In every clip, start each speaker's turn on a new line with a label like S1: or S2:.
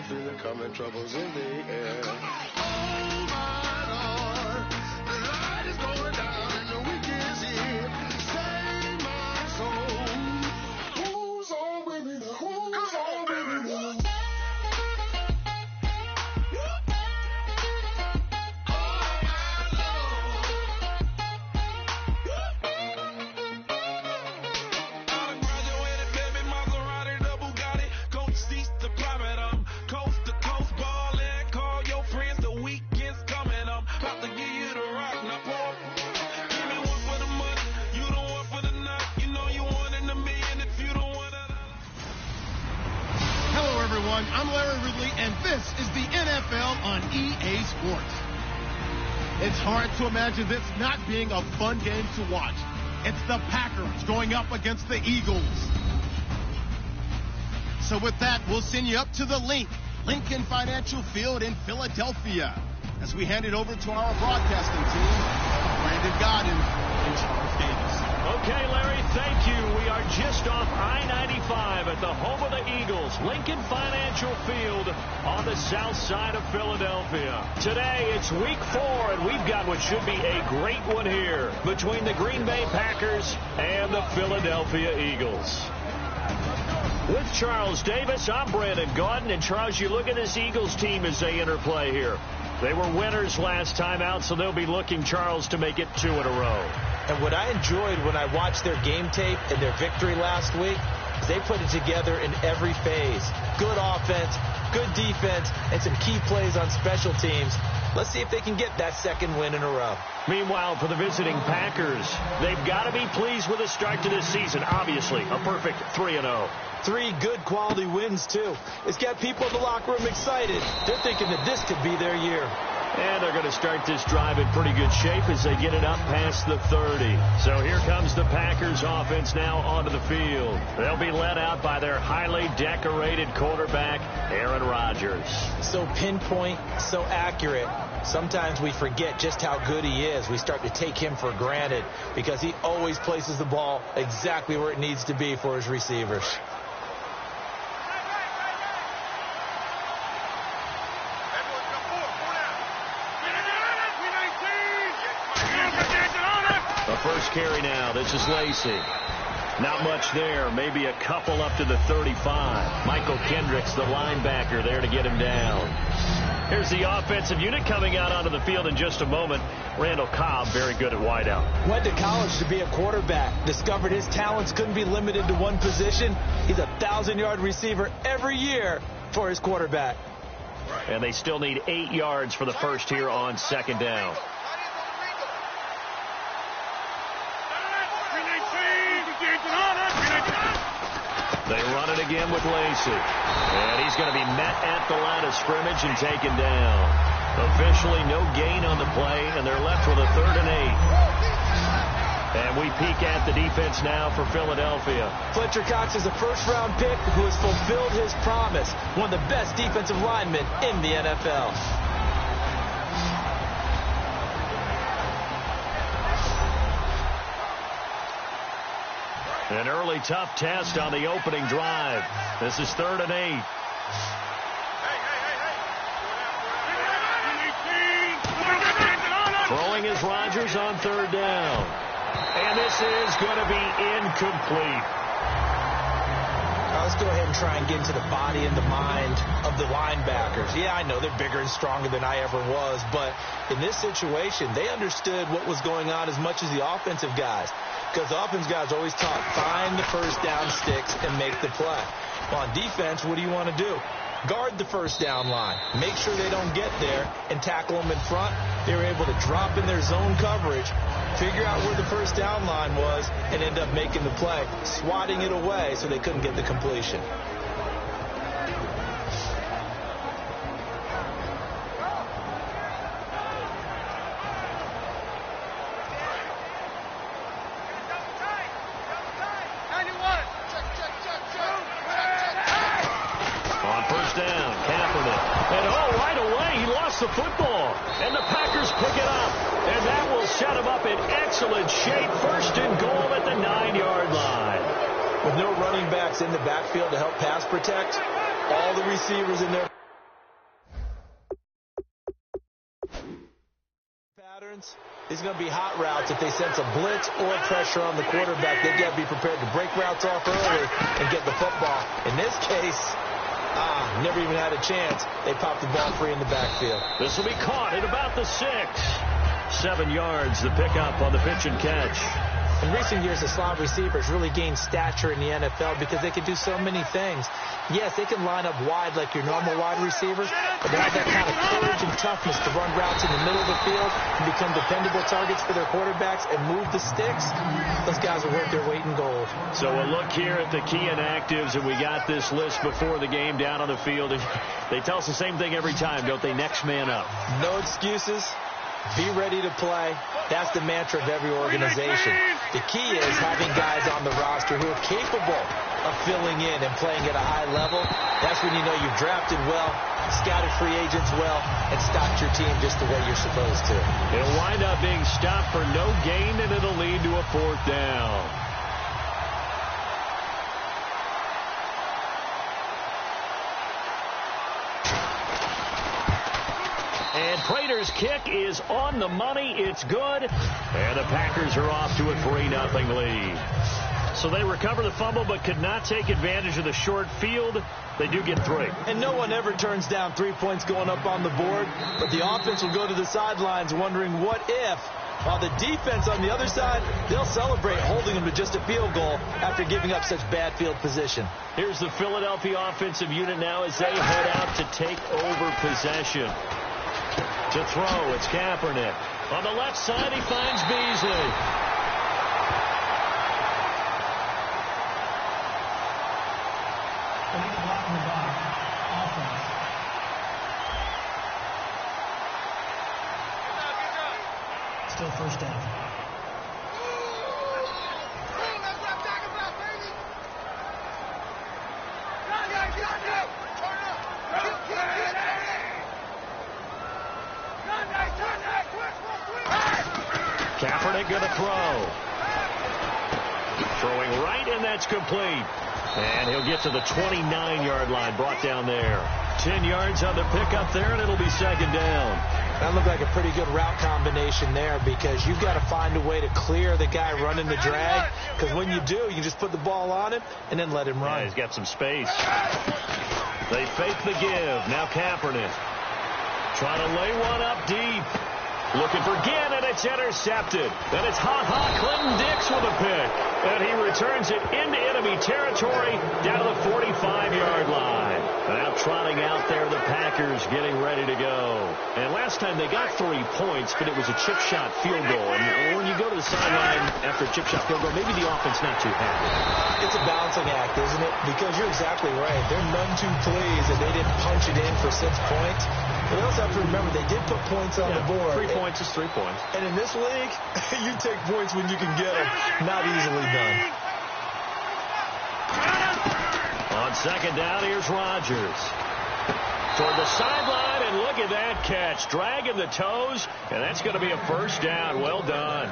S1: feel it coming, troubles in the air. Oh my Lord, the light is going down and the week is here. Save my soul. Who's on with me now? Who's on with me now?
S2: I'm Larry Ridley, and this is the NFL on EA Sports. It's hard to imagine this not being a fun game to watch. It's the Packers going up against the Eagles. So with that, we'll send you up to the Lincoln Financial Field in Philadelphia, as we hand it over to our broadcasting team, Brandon Godden and Charles Davis.
S3: Okay, Larry, thank you. We are just off I-95 at the home of the Eagles, Lincoln Financial Field on the south side of Philadelphia. Today, it's week 4, and we've got what should be a great one here between the Green Bay Packers and the Philadelphia Eagles. With Charles Davis, I'm Brandon Gaudin, and Charles, you look at this Eagles team as they interplay here. They were winners last time out, so they'll be looking, Charles, to make it 2 in a row.
S4: And what I enjoyed when I watched their game tape and their victory last week is they put it together in every phase. Good offense, good defense, and some key plays on special teams. Let's see if they can get that second win in a row.
S3: Meanwhile, for the visiting Packers, they've got to be pleased with the start to this season. Obviously, a perfect 3-0.
S4: 3 good quality wins, too. It's got people in the locker room excited. They're thinking that this could be their year.
S3: And they're going to start this drive in pretty good shape as they get it up past the 30. So here comes the Packers offense now onto the field. They'll be led out by their highly decorated quarterback, Aaron Rodgers.
S4: So pinpoint, so accurate. Sometimes we forget just how good he is. We start to take him for granted because he always places the ball exactly where it needs to be for his receivers.
S3: First carry now. This is Lacey. Not much there. Maybe a couple up to the 35. Michael Kendricks, the linebacker, there to get him down. Here's the offensive unit coming out onto the field in just a moment. Randall Cobb, very good at wideout.
S4: Went to college to be a quarterback. Discovered his talents couldn't be limited to one position. He's a 1,000-yard receiver every year for his quarterback.
S3: And they still need 8 yards for the first here on second down. They run it again with Lacey. And he's going to be met at the line of scrimmage and taken down. Officially no gain on the play, and they're left with a 3rd and 8. And we peek at the defense now for Philadelphia.
S4: Fletcher Cox is a first-round pick who has fulfilled his promise. One of the best defensive linemen in the NFL.
S3: An early tough test on the opening drive. This is 3rd and 8. Throwing is Rodgers on 3rd down. And this is going to be incomplete.
S4: Now let's go ahead and try and get into the body and the mind of the linebackers. Yeah, I know they're bigger and stronger than I ever was, but in this situation, they understood what was going on as much as the offensive guys. Because the offense guys always talk, find the first down sticks and make the play. Well, on defense, what do you want to do? Guard the first down line. Make sure they don't get there and tackle them in front. They were able to drop in their zone coverage, figure out where the first down line was, and end up making the play, swatting it away so they couldn't get the completion.
S3: The football, and the Packers pick it up, and that will set them up in excellent shape. 1st and goal at the 9-yard line.
S4: With no running backs in the backfield to help pass protect, all the receivers in there patterns. These are going to be hot routes. If they sense a blitz or pressure on the quarterback, they've got to be prepared to break routes off early and get the football. In this case, never even had a chance. They popped the ball free in the backfield.
S3: This will be caught at about the 6. 7 yards, the pickup on the pitch and catch.
S4: In recent years, the slot receivers really gained stature in the NFL because they can do so many things. Yes, they can line up wide like your normal wide receivers, but they have that kind of courage and toughness to run routes in the middle of the field and become dependable targets for their quarterbacks and move the sticks. Those guys are worth their weight in gold. So
S3: a look here at the key inactives, and we got this list before the game down on the field. They tell us the same thing every time, don't they? Next man up.
S4: No excuses. Be ready to play. That's the mantra of every organization. The key is having guys on the roster who are capable of filling in and playing at a high level. That's when you know you've drafted well, scouted free agents well, and stocked your team just the way you're supposed to.
S3: It'll wind up being stopped for no gain, and it'll lead to a 4th down. And Prater's kick is on the money. It's good. And the Packers are off to a 3-0 lead. So they recover the fumble but could not take advantage of the short field. They do get 3.
S4: And no one ever turns down 3 points going up on the board. But the offense will go to the sidelines wondering what if. While the defense on the other side, they'll celebrate holding them to just a field goal after giving up such bad field position.
S3: Here's the Philadelphia offensive unit now as they head out to take over possession. To throw, it's Kaepernick. On the left side, he finds Beasley.
S5: Still first down.
S3: Kaepernick going to throw. Throwing right, and that's complete. And he'll get to the 29-yard line, brought down there. 10 yards on the pickup there, and it'll be 2nd down.
S4: That looked like a pretty good route combination there because you've got to find a way to clear the guy running the drag. Because when you do, you just put the ball on him and then let him run.
S3: Yeah, he's got some space. They fake the give. Now Kaepernick trying to lay one up deep. Looking for Ginn, and it's intercepted. Then it's Clinton Dix with a pick. And he returns it into enemy territory down to the 45-yard line. Now trotting out there, the Packers getting ready to go. And last time they got 3 points, but it was a chip shot field goal. And when you go to the sideline after a chip shot field goal, maybe the offense not too happy.
S4: It's a balancing act, isn't it? Because you're exactly right. They're none too pleased that they didn't punch it in for 6 points. But we also have to remember they did put points on the board.
S3: 3 points is 3 points.
S4: And in this league, you take points when you can get them. Not easily done.
S3: On 2nd down, here's Rodgers. Toward the sideline, and look at that catch. Dragging the toes, and that's going to be a 1st down. Well done.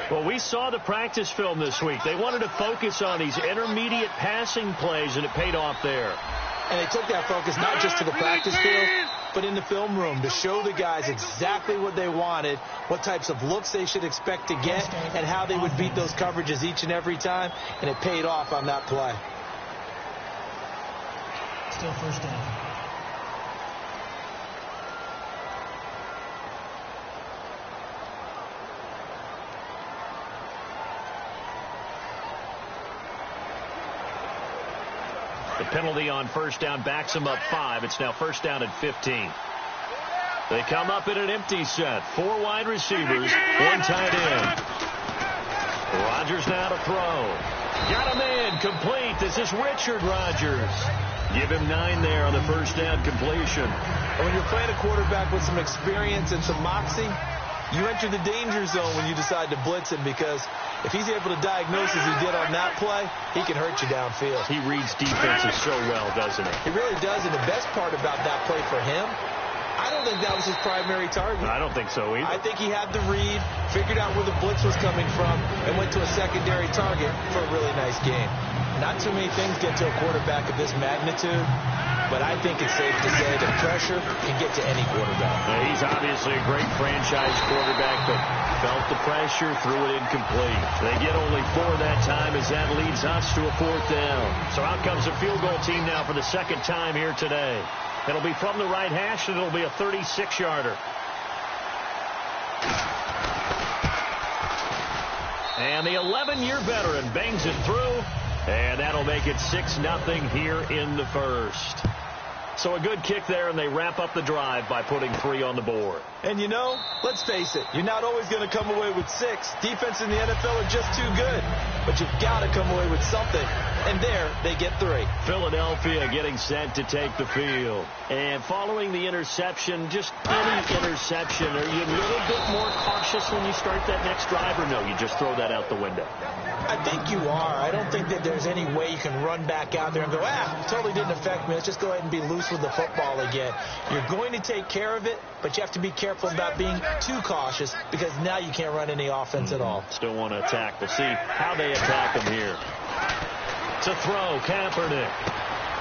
S3: Well, we saw the practice film this week. They wanted to focus on these intermediate passing plays, and it paid off there.
S4: And they took that focus not just to the practice field, but in the film room to show the guys exactly what they wanted, what types of looks they should expect to get, and how they would beat those coverages each and every time. And it paid off on that play.
S5: Still first down.
S3: The penalty on 1st down backs them up 5. It's now 1st down and 15. They come up in an empty set. 4 wide receivers, 1 tight end. Rodgers now to throw. Got him in. Complete. This is Richard Rodgers. Give him 9 there on the 1st down completion.
S4: And when you're playing a quarterback with some experience and some moxie, you enter the danger zone when you decide to blitz him, because if he's able to diagnose as he did on that play, he can hurt you downfield.
S3: He reads defenses so well, doesn't he?
S4: He really does, and the best part about that play for him, I don't think that was his primary target.
S3: I don't think so either.
S4: I think he had the read, figured out where the blitz was coming from, and went to a secondary target for a really nice game. Not too many things get to a quarterback of this magnitude. but I think it's safe to say that pressure can get to any quarterback.
S3: He's obviously a great franchise quarterback, but felt the pressure, threw it incomplete. They get only 4 that time as that leads us to a 4th down. So out comes the field goal team now for the 2nd time here today. It'll be from the right hash, and it'll be a 36-yarder. And the 11-year veteran bangs it through, and that'll make it 6-0 here in the first. So a good kick there, and they wrap up the drive by putting 3 on the board.
S4: And you know, let's face it, you're not always going to come away with 6. Defense in the NFL are just too good. But you've got to come away with something. And there, they get 3.
S3: Philadelphia getting set to take the field. And following the interception, just any interception, are you a little bit more cautious when you start that next drive, or no, you just throw that out the window?
S4: I think you are. I don't think that there's any way you can run back out there and go, totally didn't affect me. Let's just go ahead and be loose with the football again. You're going to take care of it, but you have to be careful about being too cautious because now you can't run any offense at all.
S3: Still want to attack. We'll see how they attack him here. To throw, Kaepernick.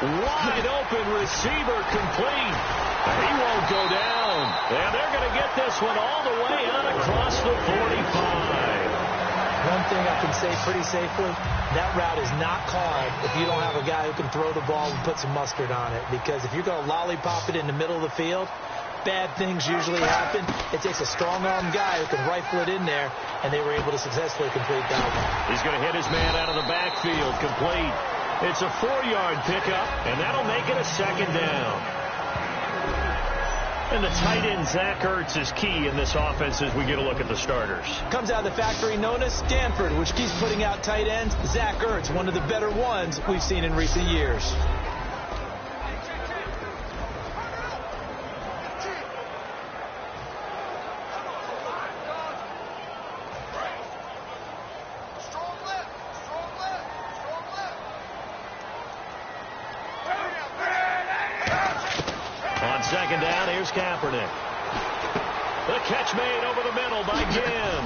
S3: Wide open receiver, complete. He won't go down. And they're going to get this one all the way out across the 45.
S4: One thing I can say pretty safely, that route is not called if you don't have a guy who can throw the ball and put some mustard on it. Because if you're going to lollipop it in the middle of the field, bad things usually happen. It takes a strong-arm guy who can rifle it in there, and they were able to successfully complete that one.
S3: He's going to hit his man out of the backfield, complete. It's a 4-yard pickup, and that'll make it a 2nd down. And the tight end, Zach Ertz, is key in this offense as we get a look at the starters.
S4: Comes out of the factory known as Stanford, which keeps putting out tight ends. Zach Ertz, one of the better ones we've seen in recent years.
S3: On 2nd down, here's Kaepernick. The catch made over the middle by Ginn.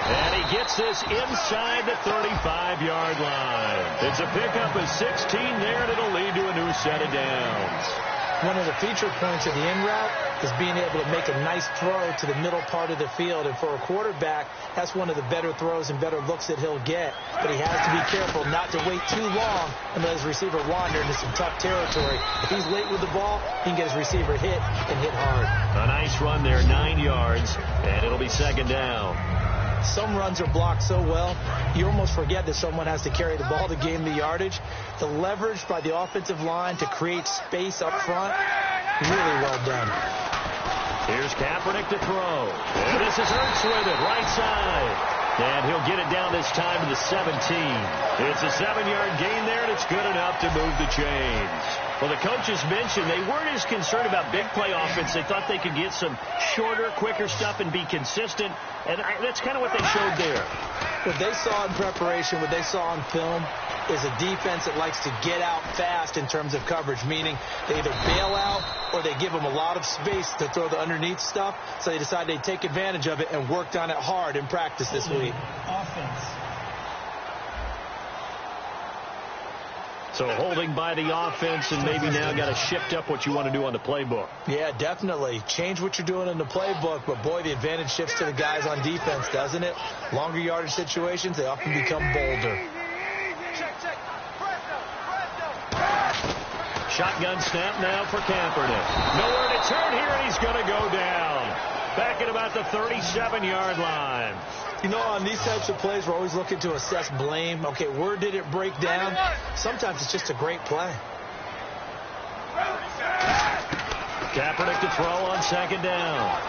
S3: And he gets this inside the 35-yard line. It's a pickup of 16 there, and it'll lead to a new set of downs.
S4: One of the feature points of the in route is being able to make a nice throw to the middle part of the field. And for a quarterback, that's one of the better throws and better looks that he'll get. But he has to be careful not to wait too long and let his receiver wander into some tough territory. If he's late with the ball, he can get his receiver hit and hit hard.
S3: A nice run there, 9 yards, and it'll be 2nd down.
S4: Some runs are blocked so well, you almost forget that someone has to carry the ball to gain the yardage. The leverage by the offensive line to create space up front, really well done.
S3: Here's Kaepernick to throw. And this is Ertz with it, right side. And he'll get it down this time to the 17. It's a 7-yard gain there, and it's good enough to move the chains. Well, the coaches mentioned they weren't as concerned about big play offense. They thought they could get some shorter, quicker stuff and be consistent. And that's kind of what they showed there.
S4: What they saw in preparation, what they saw on film, is a defense that likes to get out fast in terms of coverage, meaning they either bail out or they give them a lot of space to throw the underneath stuff. So they decided they'd take advantage of it and worked on it hard in practice this week.
S5: Offense.
S3: So holding by the offense, and maybe now got to shift up what you want to do on the playbook.
S4: Yeah, definitely. Change what you're doing in the playbook, but boy, the advantage shifts to the guys on defense, doesn't it? Longer yardage situations, they often become bolder.
S3: Shotgun snap now for Kaepernick. Nowhere to turn here, and he's going to go down. Back at about the 37-yard line.
S4: You know, on these types of plays, we're always looking to assess blame. Okay, where did it break down? Sometimes it's just a great play.
S3: Kaepernick to throw on 2nd down.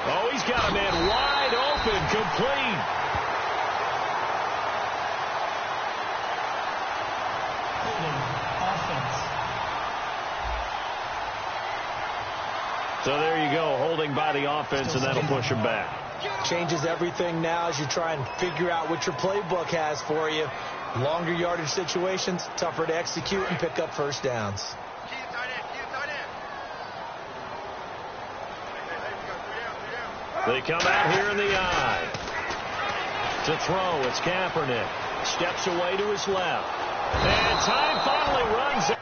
S3: Oh, he's got a man wide open, complete.
S5: Offense.
S3: So there you go, holding by the offense, and that'll push him back.
S4: Changes everything now as you try and figure out what your playbook has for you. Longer yardage situations, tougher to execute and pick up first downs.
S3: They come out here in the eye. To throw, it's Kaepernick. Steps away to his left. And time finally runs out.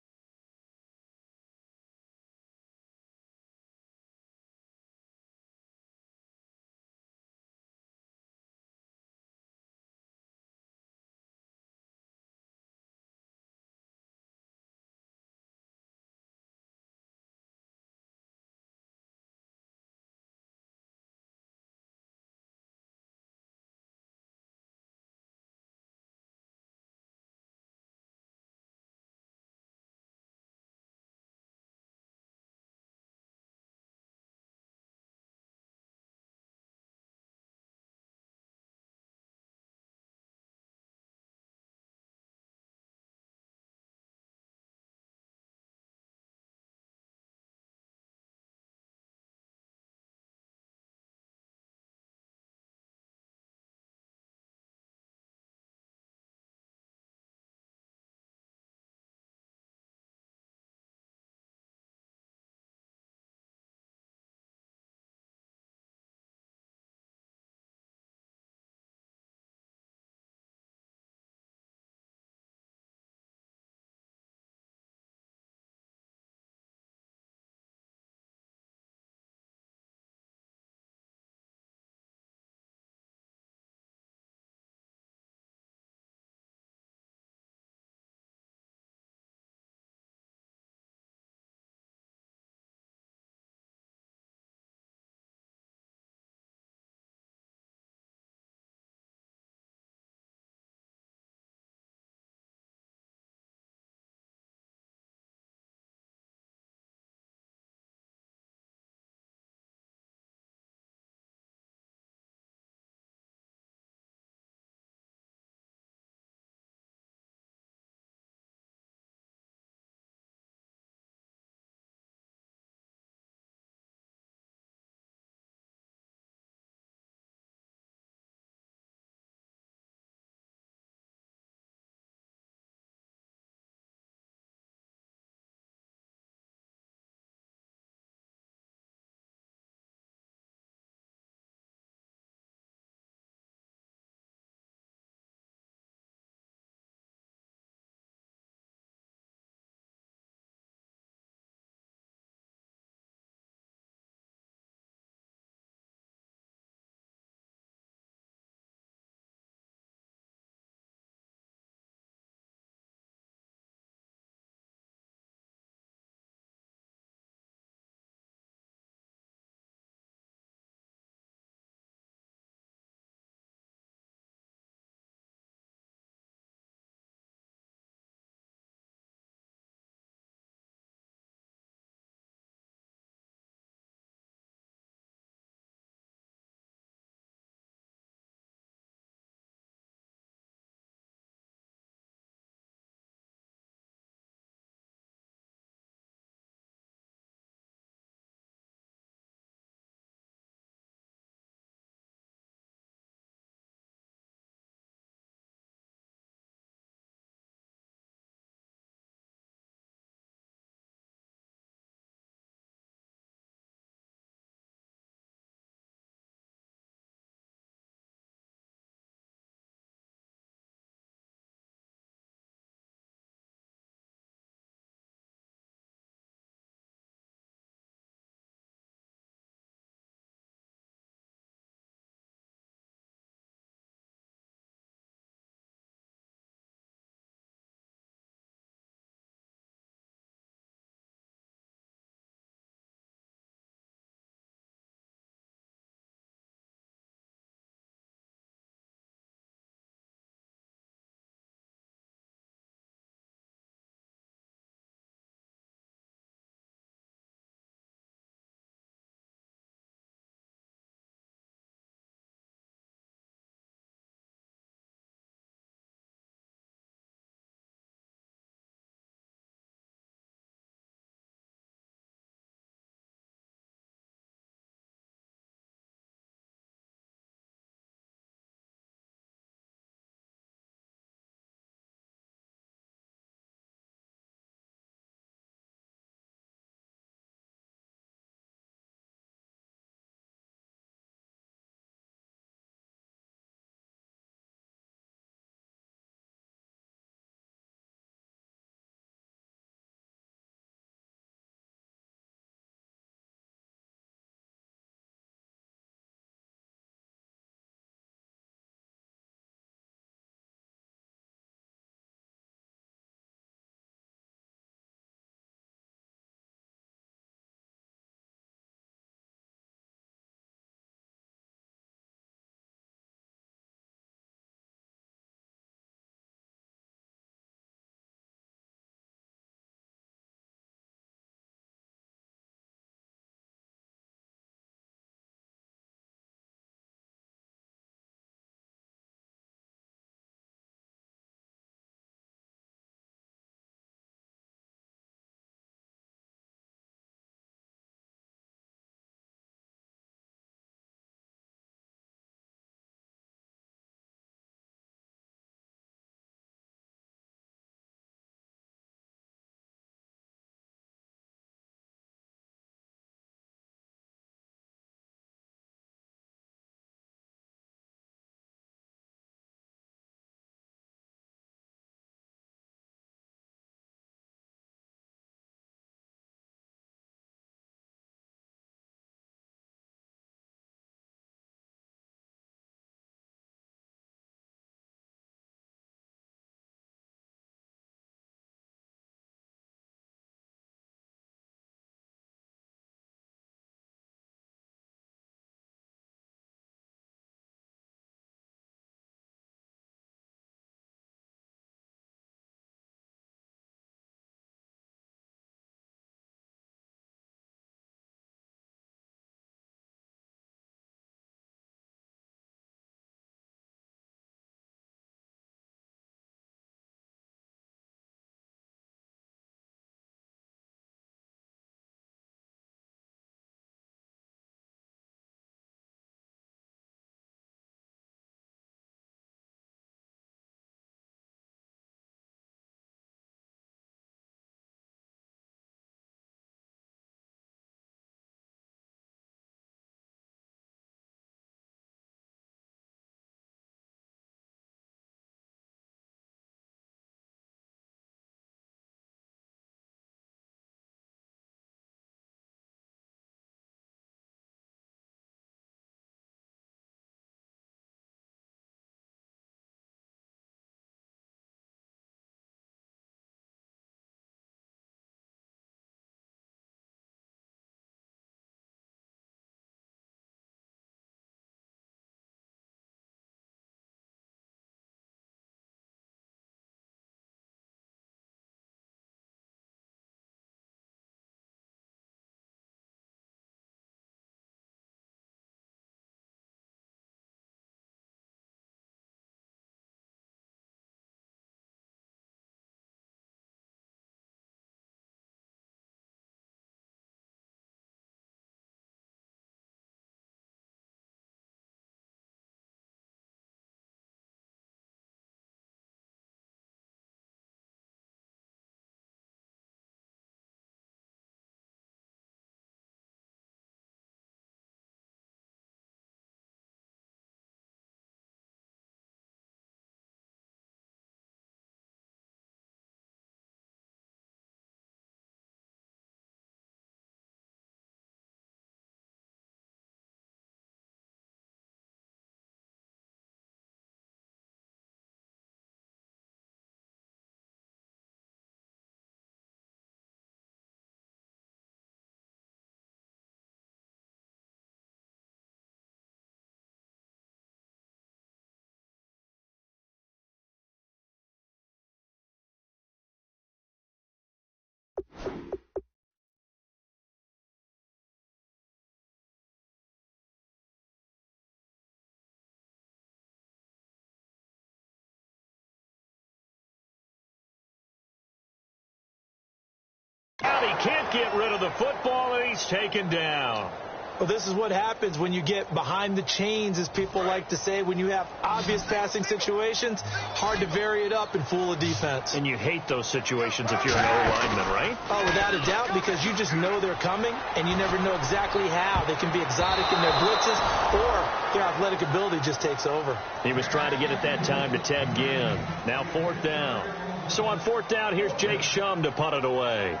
S3: He can't get rid of the football, and he's taken down.
S4: Well, this is what happens when you get behind the chains, as people like to say. When you have obvious passing situations, hard to vary it up and fool a defense.
S3: And you hate those situations if you're an O-lineman, right?
S4: Oh, without a doubt, because you just know they're coming, and you never know exactly how. They can be exotic in their blitzes, or their athletic ability just takes over.
S3: He was trying to get at that time to Ted Ginn. Now 4th down. So on 4th down, here's Jake Shum to punt it away.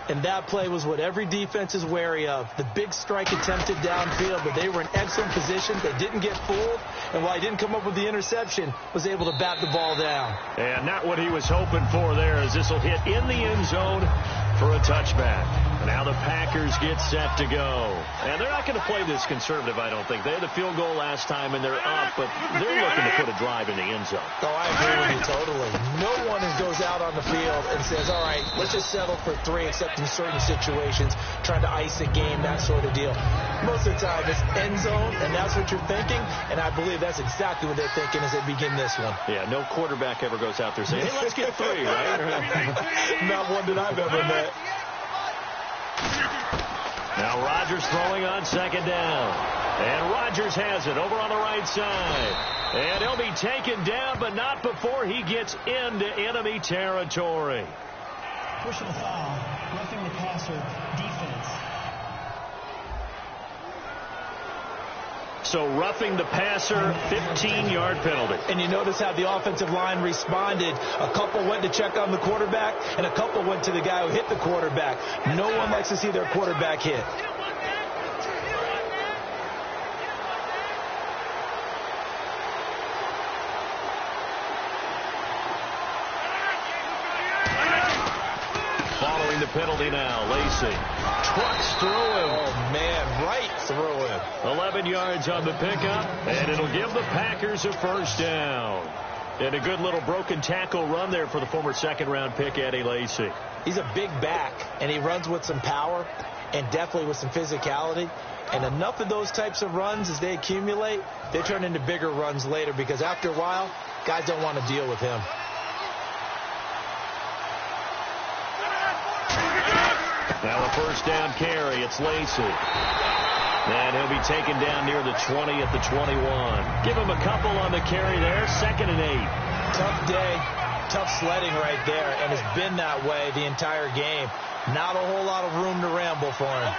S4: And that play was what every defense is wary of. The big strike attempted downfield, but they were in excellent position. They didn't get fooled. And while he didn't come up with the interception, was able to bat the ball down.
S3: And not what he was hoping for there, as this will hit in the end zone for a touchback. Now the Packers get set to go. And they're not going to play this conservative, I don't think. They had the field goal last time, and they're up, but they're looking to put a drive in the end zone.
S4: Oh, I agree with you totally. No one goes out on the field and says, all right, let's just settle for 3, except in certain situations, trying to ice a game, that sort of deal. Most of the time, it's end zone, and that's what you're thinking, and I believe that's exactly what they're thinking as they begin this one.
S3: Yeah, no quarterback ever goes out there saying, hey, let's get 3, right?
S4: Not one that I've ever met.
S3: Now Rodgers throwing on 2nd down. And Rodgers has it over on the right side. And he'll be taken down, but not before he gets into enemy territory.
S5: Personal foul, roughing the passer, defense.
S3: So roughing the passer, 15-yard penalty.
S4: And you notice how the offensive line responded. A couple went to check on the quarterback, and a couple went to the guy who hit the quarterback. No one likes to see their quarterback hit.
S3: Following the penalty now, Lacey. Trucks through him.
S4: Oh, man, right through him.
S3: 11 yards on the pickup, and it'll give the Packers a 1st down. And a good little broken tackle run there for the former 2nd-round pick, Eddie Lacy.
S4: He's a big back, and he runs with some power and definitely with some physicality. And enough of those types of runs, as they accumulate, they turn into bigger runs later, because after a while, guys don't want to deal with him.
S3: Now a 1st down carry. It's Lacey. And he'll be taken down near the 20 at the 21. Give him a couple on the carry there. 2nd and 8.
S4: Tough day. Tough sledding right there. And it's been that way the entire game. Not a whole lot of room to ramble for him.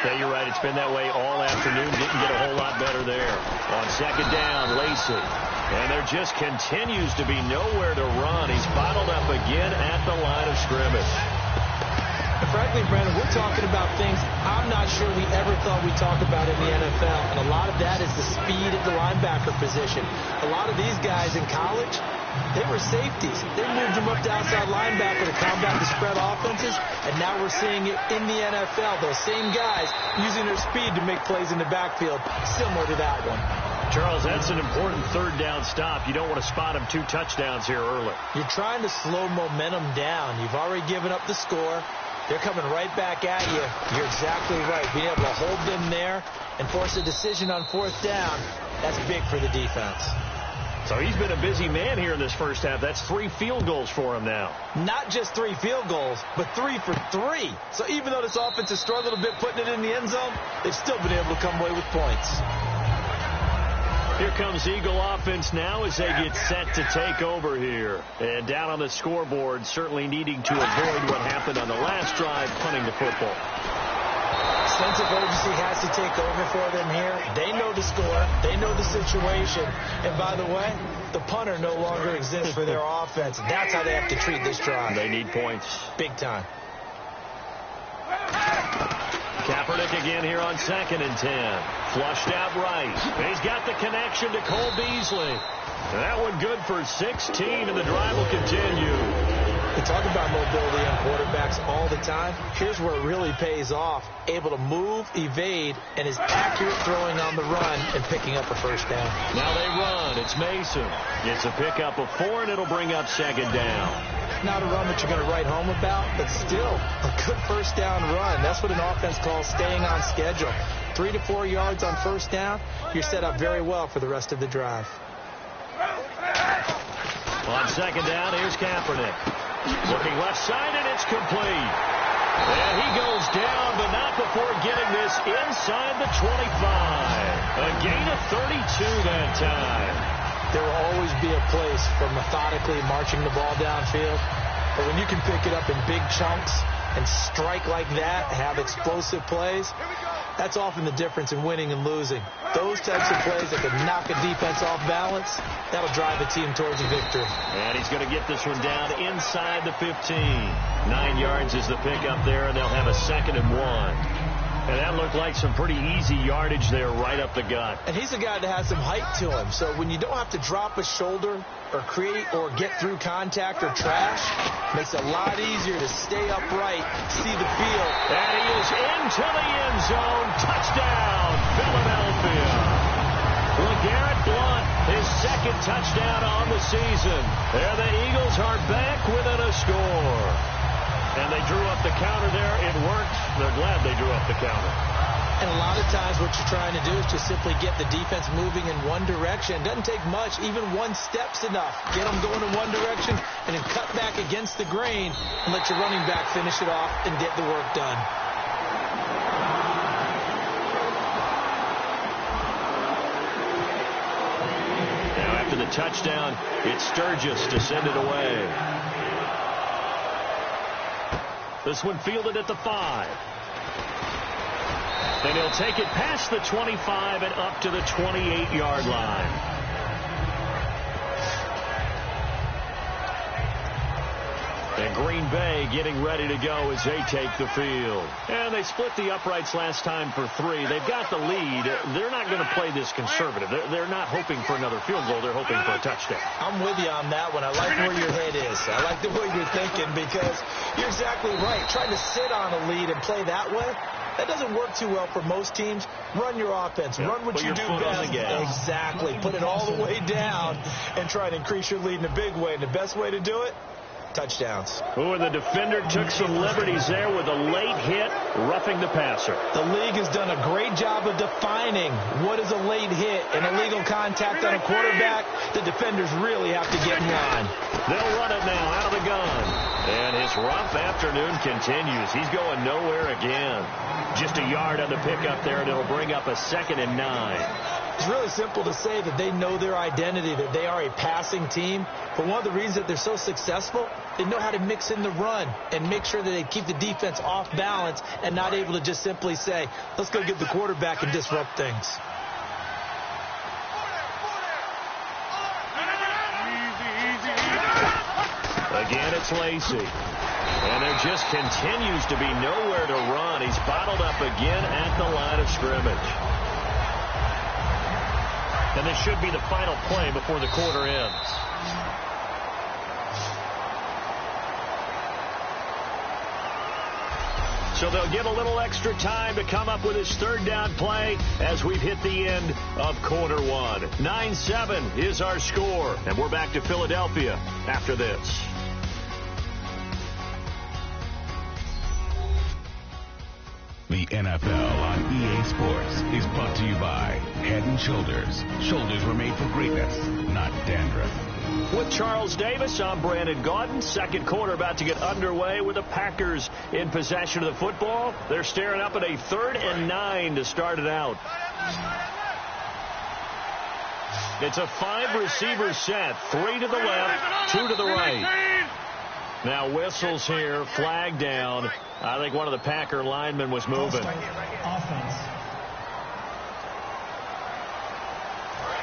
S3: Yeah, you're right. It's been that way all afternoon. Didn't get a whole lot better there. On 2nd down, Lacey. And there just continues to be nowhere to run. He's bottled up again at the line of scrimmage.
S4: Frankly, Brandon, we're talking about things I'm not sure we ever thought we'd talk about in the NFL. And a lot of that is the speed at the linebacker position. A lot of these guys in college, they were safeties. They moved them up to outside linebacker to combat the spread offenses. And now we're seeing it in the NFL. Those same guys using their speed to make plays in the backfield, similar to that one.
S3: Charles, that's an important 3rd down stop. You don't want to spot him 2 touchdowns here early.
S4: You're trying to slow momentum down. You've already given up the score. They're coming right back at you. You're exactly right. Being able to hold them there and force a decision on 4th down, that's big for the defense.
S3: So he's been a busy man here in this 1st half. That's 3 field goals for him now.
S4: Not just 3 field goals, but 3 for 3. So even though this offense has struggled a bit putting it in the end zone, they've still been able to come away with points.
S3: Here comes Eagle offense now as they get set to take over here. And down on the scoreboard, certainly needing to avoid what happened on the last drive, punting the football.
S4: Sense of urgency has to take over for them here. They know the score. They know the situation. And by the way, the punter no longer exists for their offense. That's how they have to treat this drive.
S3: They need points.
S4: Big time.
S3: Kaepernick again here on 2nd and 10. Flushed out right. He's got the connection to Cole Beasley. That one good for 16, and the drive will continue.
S4: We talk about mobility on quarterbacks all the time. Here's where it really pays off. Able to move, evade, and is accurate throwing on the run and picking up a 1st down.
S3: Now they run. It's Mason. Gets a pickup of 4, and it'll bring up 2nd down.
S4: Not a run that you're going to write home about, but still a good 1st down run. That's what an offense calls staying on schedule. 3 to 4 yards on 1st down, you're set up very well for the rest of the drive.
S3: On 2nd down, here's Kaepernick. Looking left side, and it's complete. And he goes down, but not before getting this inside the 25. A gain of 32 that time.
S4: There will always be a place for methodically marching the ball downfield. But when you can pick it up in big chunks and strike like that, have explosive plays, that's often the difference in winning and losing. Those types of plays that can knock a defense off balance, that'll drive a team towards a victory.
S3: And he's going to get this one down inside the 15. 9 yards is the pickup there, and they'll have a 2nd and 1. And that looked like some pretty easy yardage there right up the gut.
S4: And he's a guy that has some height to him. So when you don't have to drop a shoulder or create or get through contact or trash, makes it a lot easier to stay upright, see the field.
S3: And he is into the end zone. Touchdown, Philadelphia. LeGarrette Blount, his 2nd touchdown on the season. There the Eagles are back within a score. And they drew up the counter there. It worked. They're glad they drew up the counter.
S4: And a lot of times what you're trying to do is just simply get the defense moving in one direction. It doesn't take much. Even one step's enough. Get them going in one direction and then cut back against the grain and let your running back finish it off and get the work done.
S3: Now after the touchdown, it's Sturgis to send it away. This one fielded at the 5. And he'll take it past the 25 and up to the 28-yard line. And Green Bay getting ready to go as they take the field. And they split the uprights last time for 3. They've got the lead. They're not going to play this conservative. They're not hoping for another field goal. They're hoping for a touchdown.
S4: I'm with you on that one. I like where your head is. I like the way you're thinking because you're exactly right. Trying to sit on a lead and play that way, that doesn't work too well for most teams. Run your offense.
S3: Yep.
S4: Run what
S3: Put
S4: you do best. Exactly. Put it all the way down and try to increase your lead in a big way. And the best way to do it, touchdowns.
S3: Oh, and the defender took some liberties there with a late hit, roughing the passer.
S4: The league has done a great job of defining what is a late hit and illegal contact on a quarterback. The defenders really have to get in line.
S3: They'll run it now out of the gun. And his rough afternoon continues. He's going nowhere again. Just a yard on the pickup there, and it'll bring up a 2nd and 9.
S4: It's really simple to say that they know their identity, that they are a passing team. But one of the reasons that they're so successful, they know how to mix in the run and make sure that they keep the defense off balance and not able to just simply say, let's go get the quarterback and disrupt things.
S3: Again, it's Lacey. And there just continues to be nowhere to run. He's bottled up again at the line of scrimmage. And this should be the final play before the quarter ends. So they'll get a little extra time to come up with his 3rd down play as we've hit the end of quarter 1. 9-7 is our score. And we're back to Philadelphia after this.
S6: The NFL on EA Sports is brought to you by Head & Shoulders. Shoulders were made for greatness, not dandruff.
S3: With Charles Davis, I'm Brandon Gaudin. 2nd quarter about to get underway with the Packers in possession of the football. They're staring up at a 3rd and 9 to start it out. It's a 5-receiver set. 3 to the left, 2 to the right. Now whistles here, flag down. I think one of the Packer linemen was moving.
S5: Offense.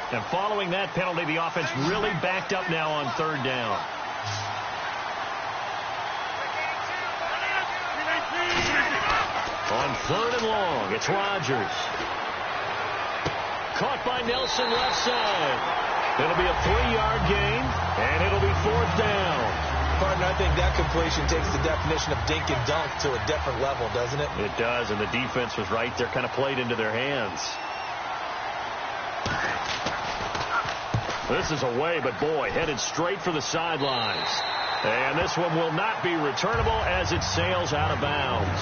S3: And following that penalty, the offense really backed up now on 3rd down. On 3rd and long, it's Rodgers. Caught by Nelson left side. It'll be a 3-yard gain, and it'll be 4th down.
S4: Partner, I think that completion takes the definition of dink and dunk to a different level, doesn't it?
S3: It does, and the defense was right there, kind of played into their hands. This is away, but boy, headed straight for the sidelines. And this one will not be returnable as it sails out of bounds.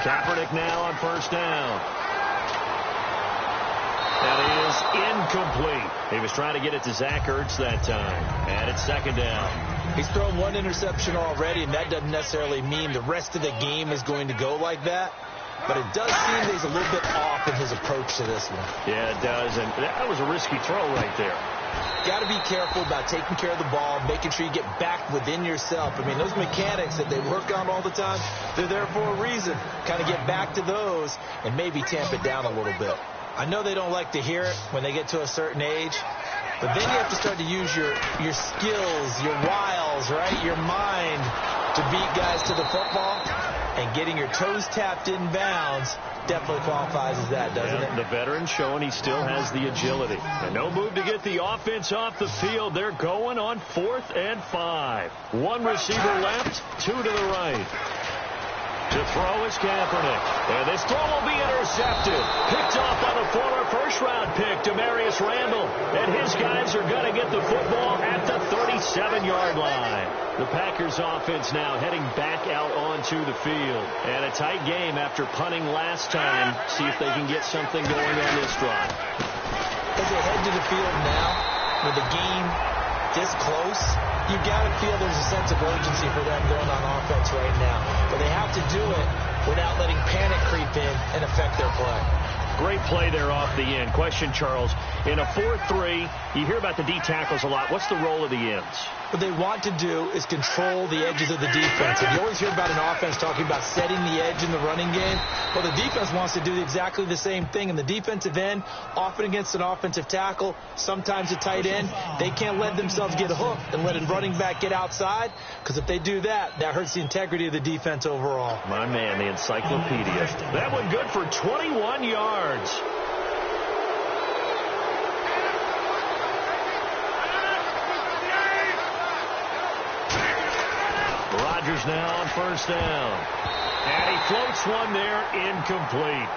S3: Kaepernick now on first down. That is incomplete. He was trying to get it to Zach Ertz that time. And it's second down.
S4: He's thrown one interception already, and that doesn't necessarily mean the rest of the game is going to go like that. But it does seem that he's a little bit off in his approach to this one.
S3: Yeah, it does. And that was a risky throw right there.
S4: Got to be careful about taking care of the ball, making sure you get back within yourself. I mean, those mechanics that they work on all the time, they're there for a reason. Kind of get back to those and maybe tamp it down a little bit. I know they don't like to hear it when they get to a certain age, but then you have to start to use your skills, your wiles, right, your mind to beat guys to the football. And getting your toes tapped in bounds definitely qualifies as that, doesn't it?
S3: The veteran showing he still has the agility. And no move to get the offense off the field. They're going on 4th and 5. One receiver left, 2 to the right. To throw is Kaepernick. And this throw will be intercepted. Picked off by the former first-round pick, Demarius Randall. And his guys are going to get the football at the 37-yard line. The Packers offense now heading back out onto the field. And a tight game after punting last time. See if they can get something going on this drive.
S4: As they head to the field now, with the game this close, you got to feel there's a sense of urgency for them going on offense right now. But they have to do it without letting panic creep in and affect their play.
S3: Great play there off the end. Question, Charles. In a 4-3, you hear about the D tackles a lot. What's the role of the ends?
S4: What they want to do is control the edges of the defense. And you always hear about an offense talking about setting the edge in the running game. Well, the defense wants to do exactly the same thing. In the defensive end, often against an offensive tackle, sometimes a tight end, they can't let themselves get hooked and let a running back get outside, because if they do that, that hurts the integrity of the defense overall.
S3: My man, the encyclopedia. That one good for 21 yards. Rodgers now on first down. And he floats one there, incomplete.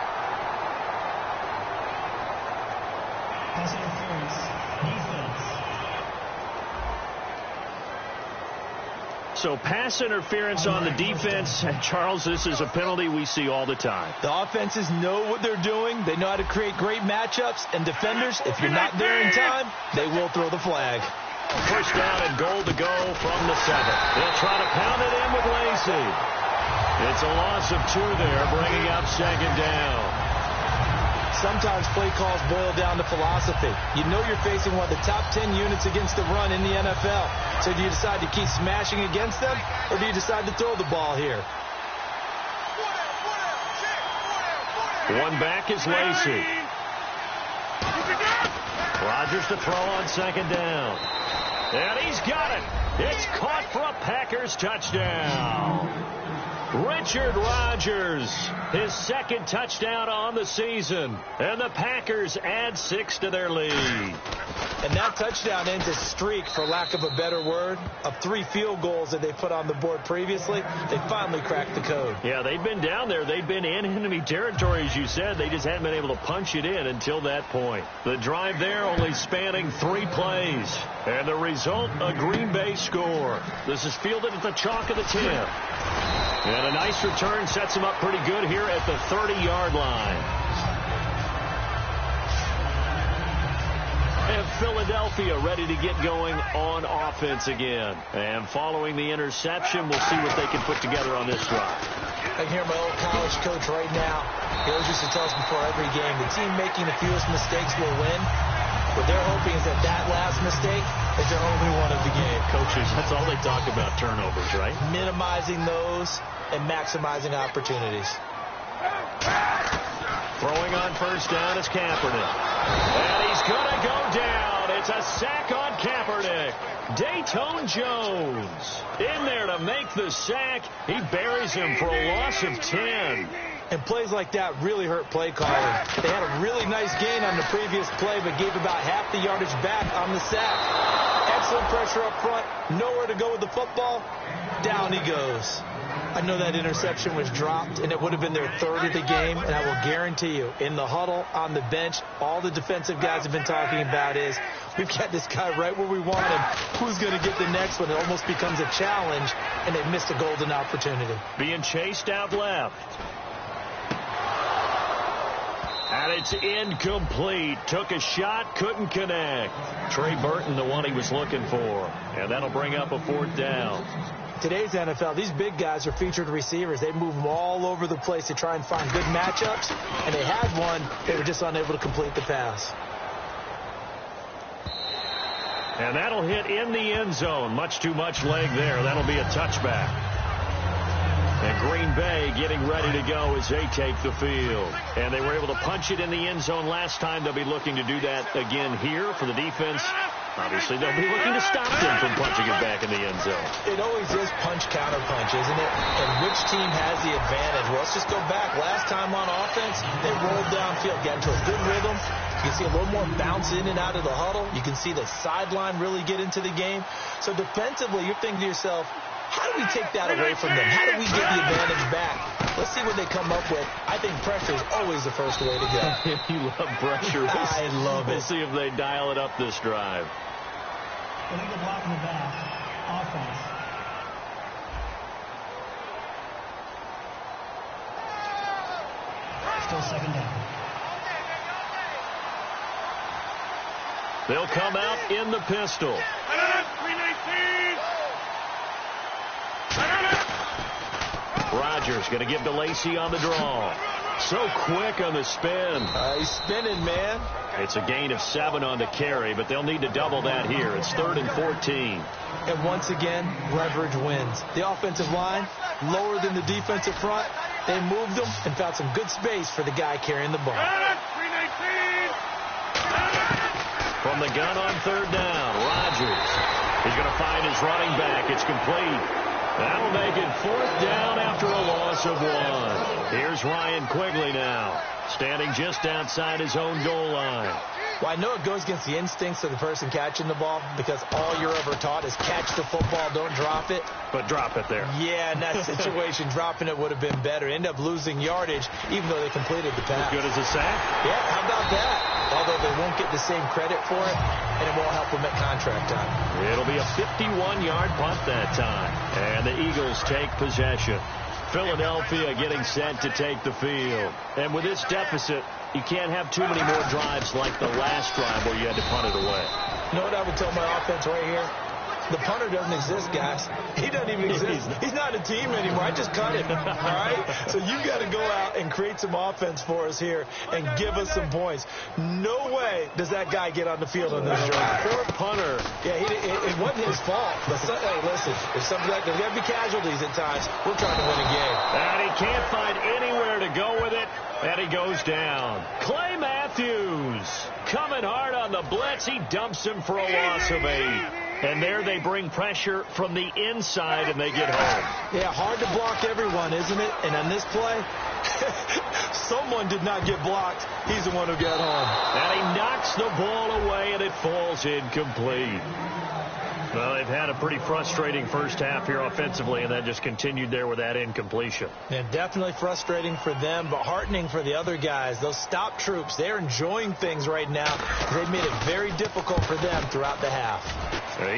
S5: Pass interference. Defense.
S3: So pass interference on the defense. And Charles, this is a penalty we see all the time.
S4: The offenses know what they're doing. They know how to create great matchups. And defenders, if you're not there in time, they will throw the flag.
S3: First down and goal to go from the 7. They'll try to pound it in with Lacey. It's a loss of 2 there, bringing up second down.
S4: Sometimes play calls boil down to philosophy. You know you're facing one of the top 10 units against the run in the NFL. So do you decide to keep smashing against them, or do you decide to throw the ball here?
S3: One back is Lacey. Rodgers to throw on second down. And he's got it. It's caught for a Packers touchdown. Richard Rodgers, his second touchdown on the season. And the Packers add 6 to their lead.
S4: And that touchdown ends a streak, for lack of a better word, of 3 field goals that they put on the board previously. They finally cracked the code.
S3: Yeah, they've been down there. They've been in enemy territory, as you said. They just hadn't been able to punch it in until that point. The drive there only spanning 3 plays. And the result, a Green Bay score. This is fielded at the chalk of the 10. And a nice return sets him up pretty good here at the 30-yard line. And Philadelphia ready to get going on offense again. And following the interception, we'll see what they can put together on this drive.
S4: I can hear my old college coach right now. He always used to tell us before every game, the team making the fewest mistakes will win. What they're hoping is that last mistake is their only one of the game.
S3: Coaches, that's all they talk about, turnovers, right?
S4: Minimizing those and maximizing opportunities.
S3: Throwing on first down is Kaepernick. And he's going to go down. It's a sack on Kaepernick. Dayton Jones in there to make the sack. He buries him for a loss of 10.
S4: And plays like that really hurt play calling. They had a really nice gain on the previous play, but gave about half the yardage back on the sack. Excellent pressure up front. Nowhere to go with the football. Down he goes. I know that interception was dropped, and it would have been their 3rd of the game. And I will guarantee you, in the huddle, on the bench, all the defensive guys have been talking about is, we've got this guy right where we want him. Who's going to get the next one? It almost becomes a challenge, and they missed a golden opportunity.
S3: Being chased out left. And it's incomplete. Took a shot, couldn't connect. Trey Burton, the one he was looking for. And that'll bring up a 4th down.
S4: Today's NFL, these big guys are featured receivers. They move them all over the place to try and find good matchups. And they had one. They were just unable to complete the pass.
S3: And that'll hit in the end zone. Much too much leg there. That'll be a touchback. And Green Bay getting ready to go as they take the field. And they were able to punch it in the end zone last time. They'll be looking to do that again here for the defense. Obviously, they'll be looking to stop them from punching it back in the end zone.
S4: It always is punch-counter-punch, isn't it? And which team has the advantage? Well, let's just go back. Last time on offense, they rolled downfield, got into a good rhythm. You can see a little more bounce in and out of the huddle. You can see the sideline really get into the game. So defensively, you're thinking to yourself, how do we take that away from them? How do we get the advantage back? Let's see what they come up with. I think pressure is always the first way to go.
S3: You love pressure.
S4: I love it.
S3: We'll see if they dial it up this drive.
S5: Illegal block in the back. Offense. Still 2nd down.
S3: They'll come out in the pistol. Rodgers going to give to Lacy on the draw. So quick on the spin.
S4: He's spinning, man.
S3: It's a gain of 7 on the carry, but they'll need to double that here. It's 3rd and 14.
S4: And once again, leverage wins. The offensive line, lower than the defensive front. They moved them and found some good space for the guy carrying the ball.
S3: From the gun on 3rd down, Rodgers. He's going to find his running back. It's complete. That'll make it 4th down after a loss of 1. Here's Ryan Quigley now, standing just outside his own goal line.
S4: Well, I know it goes against the instincts of the person catching the ball because all you're ever taught is catch the football, don't drop it.
S3: But drop it there.
S4: Yeah, in that situation, dropping it would have been better. End up losing yardage, even though they completed the pass.
S3: As good as a sack?
S4: Yeah, how about that? Although they won't get the same credit for it, and it won't help them at contract time.
S3: It'll be a 51-yard punt that time. And the Eagles take possession. Philadelphia getting set to take the field. And with this deficit, you can't have too many more drives like the last drive where you had to punt it away.
S4: You know what I would tell my offense right here? The punter doesn't exist, guys. He doesn't even exist. He's not a team anymore. I just cut him, all right? So you got to go out and create some offense for us here and give us some points. No way does that guy get on the field on this drive.
S3: Poor punter.
S4: Yeah, it wasn't his fault. But hey, listen, there's something like there's got to be casualties at times. We're trying to win a game.
S3: And he can't find anywhere to go with it. And he goes down. Clay Matthews coming hard on the blitz. He dumps him for a loss of 8. And there they bring pressure from the inside, and they get home.
S4: Yeah, hard to block everyone, isn't it? And on this play, someone did not get blocked. He's the one who got home.
S3: And he knocks the ball away, and it falls incomplete. Well, they've had a pretty frustrating first half here offensively, and then just continued there with that incompletion.
S4: Yeah, definitely frustrating for them, but heartening for the other guys. Those stop troops, they're enjoying things right now. They've made it very difficult for them throughout the half.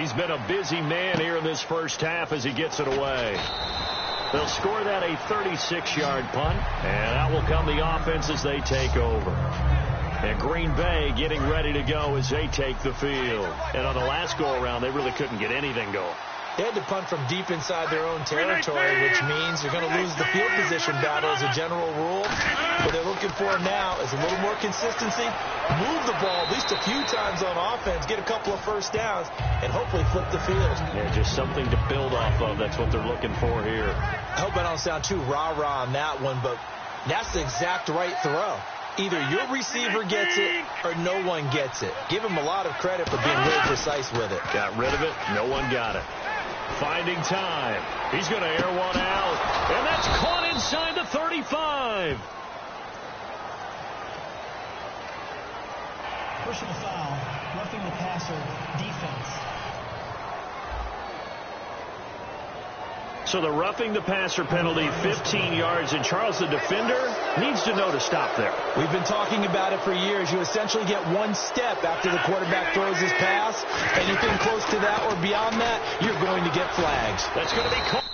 S3: He's been a busy man here in this first half as he gets it away. They'll score that a 36-yard punt, and out will come the offense as they take over. And Green Bay getting ready to go as they take the field. And on the last go-around, they really couldn't get anything going.
S4: They had to punt from deep inside their own territory, which means they're going to lose the field position battle as a general rule. What they're looking for now is a little more consistency, move the ball at least a few times on offense, get a couple of first downs, and hopefully flip the field.
S3: Yeah, just something to build off of. That's what they're looking for here.
S4: I hope I don't sound too rah-rah on that one, but that's the exact right throw. Either your receiver gets it or no one gets it. Give him a lot of credit for being really precise with it.
S3: Got rid of it. No one got it. Finding time. He's going to air one out. And that's caught inside the 35.
S5: Personal foul. Roughing the passer. Defense.
S3: So the roughing the passer penalty, 15 yards. And Charles, the defender, needs to know to stop there.
S4: We've been talking about it for years. You essentially get one step after the quarterback throws his pass. Anything close to that or beyond that, you're going to get flags.
S3: That's going to be called.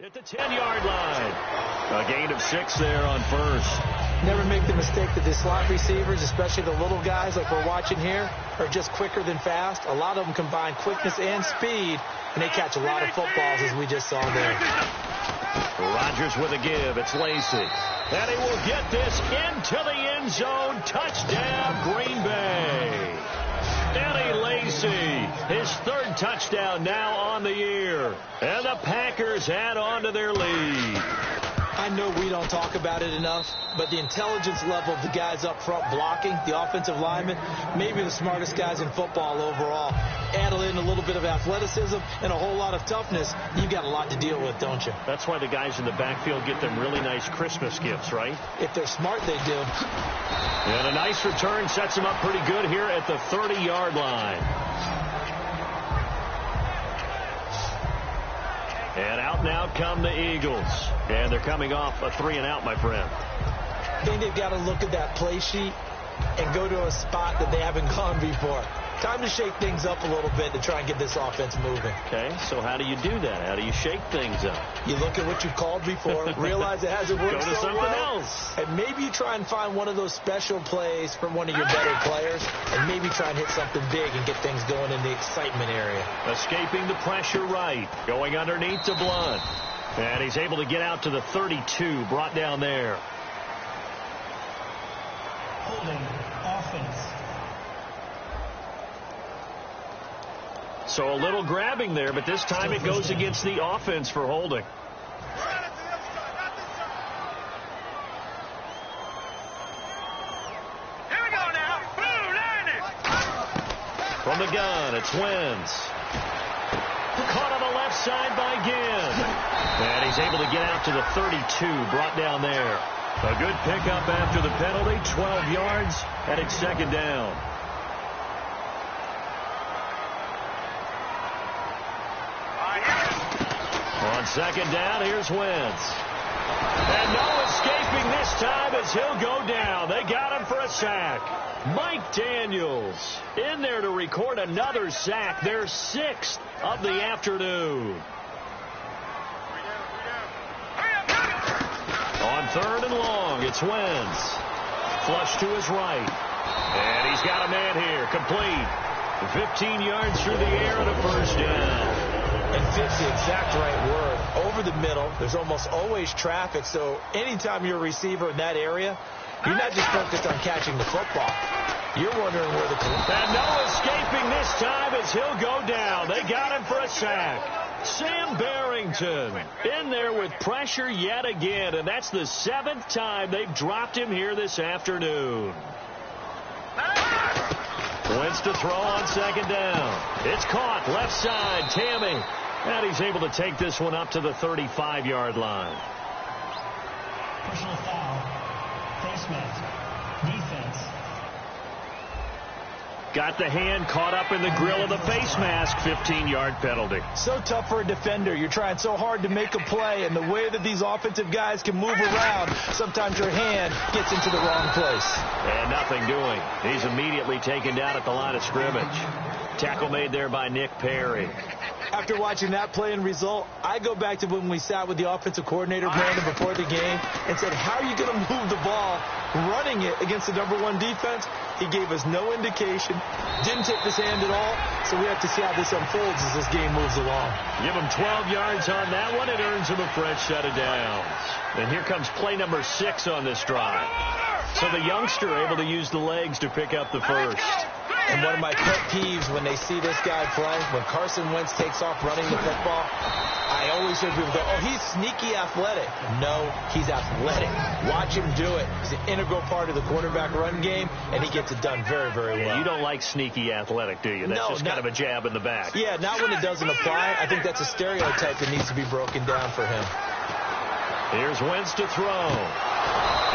S3: at the 10-yard line. A gain of 6 there on first.
S4: Never make the mistake that the slot receivers, especially the little guys like we're watching here, are just quicker than fast. A lot of them combine quickness and speed, and they catch a lot of footballs, as we just saw there.
S3: Rodgers with a give. It's Lacy. And he will get this into the end zone. Touchdown, Green Bay. Eddie Lacy, his 3rd touchdown now on the year. And the Packers add on to their lead.
S4: I know we don't talk about it enough, but the intelligence level of the guys up front blocking, the offensive linemen, maybe the smartest guys in football overall. Add in a little bit of athleticism and a whole lot of toughness, you've got a lot to deal with, don't you?
S3: That's why the guys in the backfield get them really nice Christmas gifts, right?
S4: If they're smart, they do.
S3: And a nice return sets them up pretty good here at the 30-yard line. And out now come the Eagles. And they're coming off a 3-and-out, my friend.
S4: I think they've got to look at that play sheet and go to a spot that they haven't gone before. Time to shake things up a little bit to try and get this offense moving.
S3: Okay, so how do you do that? How do you shake things up?
S4: You look at what you've called before, realize it hasn't worked
S3: Go to
S4: so
S3: something
S4: well,
S3: else.
S4: and maybe you try and find one of those special plays from one of your better players, and maybe try and hit something big and get things going in the excitement area.
S3: Escaping the pressure right, going underneath to Blunt. And he's able to get out to the 32, brought down there.
S5: Holding offense.
S3: So a little grabbing there, but this time it goes against the offense for holding.
S1: Here we go now. Blue, line it.
S3: From the gun, it's Wentz. Caught on the left side by Ginn. And he's able to get out to the 32, brought down there. A good pickup after the penalty, 12 yards, and it's 2nd down. On 2nd down, here's Wentz. And no escaping this time as he'll go down. They got him for a sack. Mike Daniels in there to record another sack. Their 6th of the afternoon. On 3rd and long, it's Wentz. Flush to his right. And he's got a man here, complete. 15 yards through the air and a 1st down.
S4: And fit's the exact right word. Over the middle, there's almost always traffic, so anytime you're a receiver in that area, you're not just focused on catching the football. You're wondering where the...
S3: And no escaping this time as he'll go down. They got him for a sack. Sam Barrington in there with pressure yet again, and that's the 7th time they've dropped him here this afternoon. Wentz to throw on 2nd down. It's caught left side, Tammy. And he's able to take this one up to the 35-yard line.
S5: Personal foul. Face mask. Defense.
S3: Got the hand caught up in the grill of the face mask. 15-yard penalty.
S4: So tough for a defender. You're trying so hard to make a play, and the way that these offensive guys can move around, sometimes your hand gets into the wrong place.
S3: And nothing doing. He's immediately taken down at the line of scrimmage. Tackle made there by Nick Perry.
S4: After watching that play and result, I go back to when we sat with the offensive coordinator, Brandon, before the game and said, how are you going to move the ball running it against the #1 defense? He gave us no indication, didn't tip his hand at all, so we have to see how this unfolds as this game moves along.
S3: Give him 12 yards on that one. It earns him a fresh set of downs. And here comes play number 6 on this drive. So the youngster able to use the legs to pick up the first.
S4: And one of my pet peeves when they see this guy play, when Carson Wentz takes off running the football, I always hear people go, oh, he's sneaky athletic. No, he's athletic. Watch him do it. He's an integral part of the quarterback run game, and he gets it done very, very well.
S3: You don't like sneaky athletic, do you? That's just kind of a jab in the back.
S4: Yeah, not when it doesn't apply. I think that's a stereotype that needs to be broken down for him.
S3: Here's Wentz to throw.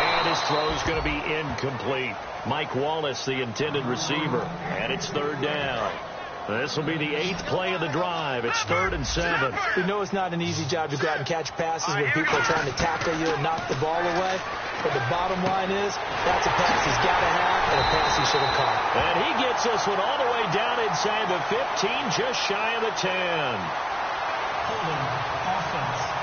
S3: And his throw's going to be incomplete. Mike Wallace, the intended receiver. And it's 3rd down. This will be the 8th play of the drive. It's 3rd and 7.
S4: We know it's not an easy job to go out and catch passes when people are trying to tackle you and knock the ball away. But the bottom line is, that's a pass he's got to have and a pass he should have caught.
S3: And he gets this one all the way down inside the 15, just shy of the 10.
S5: Holding offense.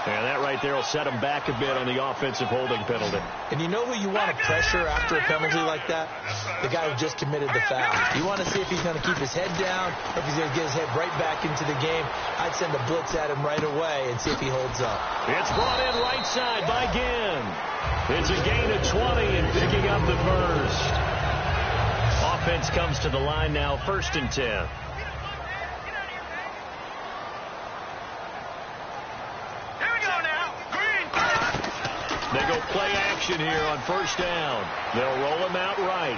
S3: And that right there will set him back a bit on the offensive holding penalty.
S4: And you know who you want to pressure after a penalty like that? The guy who just committed the foul. You want to see if he's going to keep his head down or if he's going to get his head right back into the game. I'd send a blitz at him right away and see if he holds up.
S3: It's brought in right side by Ginn. It's a gain of 20 and picking up the first. Offense comes to the line now, 1st and 10. They go play action here on 1st down. They'll roll him out right.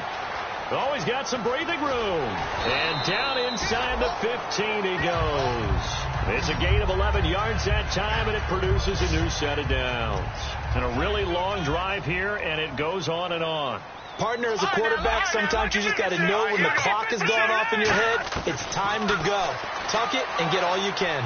S3: Oh, he's got some breathing room. And down inside the 15 he goes. It's a gain of 11 yards that time, and it produces a new set of downs. And a really long drive here, and it goes on and on.
S4: Partner, as a quarterback, sometimes you just got to know when the clock is going off in your head, it's time to go. Tuck it and get all you can.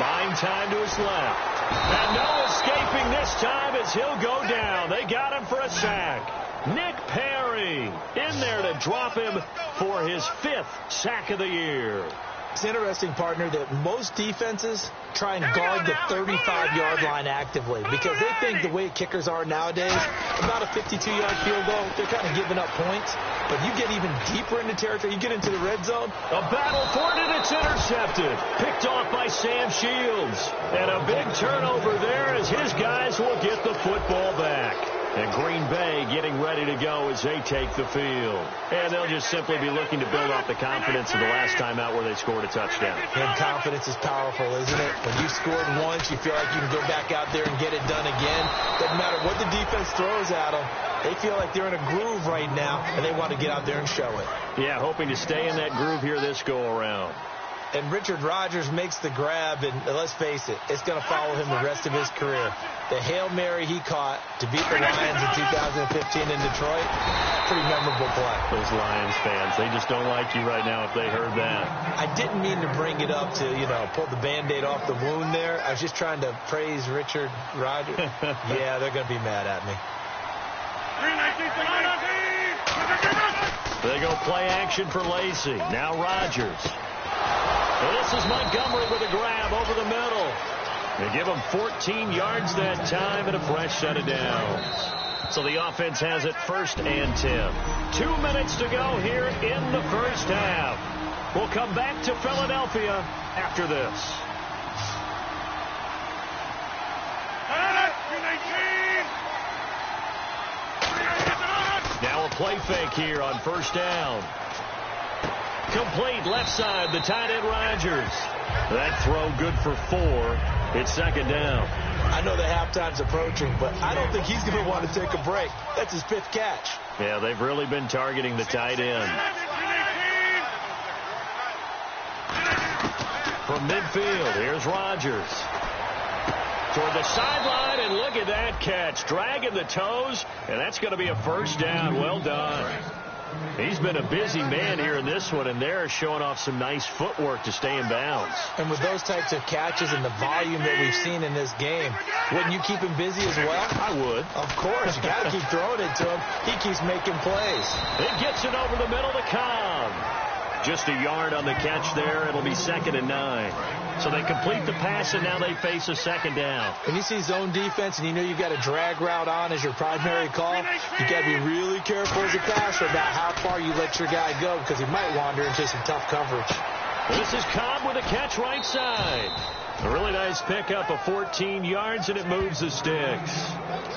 S3: Buying time to his left. And no escaping this time as he'll go down. They got him for a sack. Nick Perry in there to drop him for his 5th sack of the year.
S4: It's interesting, partner, that most defenses try and guard the 35-yard line actively because they think the way kickers are nowadays, about a 52-yard field goal, they're kind of giving up points. But you get even deeper into territory, you get into the red zone.
S3: A battle for it, and it's intercepted. Picked off by Sam Shields. And a big turnover there as his guys will get the football back. And Green Bay getting ready to go as they take the field. And they'll just simply be looking to build off the confidence of the last time out where they scored a touchdown.
S4: And confidence is powerful, isn't it? When you scored once, you feel like you can go back out there and get it done again. Doesn't matter what the defense throws at them. They feel like they're in a groove right now, and they want to get out there and show it.
S3: Yeah, hoping to stay in that groove here this go-around.
S4: And Richard Rodgers makes the grab, and let's face it, it's going to follow him the rest of his career. The Hail Mary he caught to beat the Lions in 2015 in Detroit, pretty memorable play.
S3: Those Lions fans, they just don't like you right now if they heard that.
S4: I didn't mean to bring it up to, pull the Band-Aid off the wound there. I was just trying to praise Richard Rodgers. Yeah, they're going to be mad at me.
S3: They go play action for Lacey. Now Rodgers. This is Montgomery with a grab over the middle. They give him 14 yards that time and a fresh set of downs. So the offense has it 1st and 10. 2 minutes to go here in the first half. We'll come back to Philadelphia after this. Now a play fake here on 1st down. Complete left side, the tight end Rodgers. That throw good for 4. It's 2nd down.
S4: I know the halftime's approaching, but I don't think he's going to want to take a break. That's his 5th catch.
S3: Yeah, they've really been targeting the tight end. From midfield, here's Rodgers. Toward the sideline, and look at that catch. Dragging the toes, and that's going to be a 1st down. Well done. He's been a busy man here in this one, and they're showing off some nice footwork to stay in bounds.
S4: And with those types of catches and the volume that we've seen in this game, wouldn't you keep him busy as well?
S3: I would.
S4: Of course. You got to keep throwing it to him. He keeps making plays.
S3: It gets it over the middle to Cobb. Just a yard on the catch there. It'll be 2nd and 9. So they complete the pass, and now they face a 2nd down.
S4: When you see zone defense and you know you've got a drag route on as your primary call, you got to be really careful as a passer about how far you let your guy go because he might wander into some tough coverage.
S3: This is Cobb with a catch right side. A really nice pickup of 14 yards, and it moves the sticks.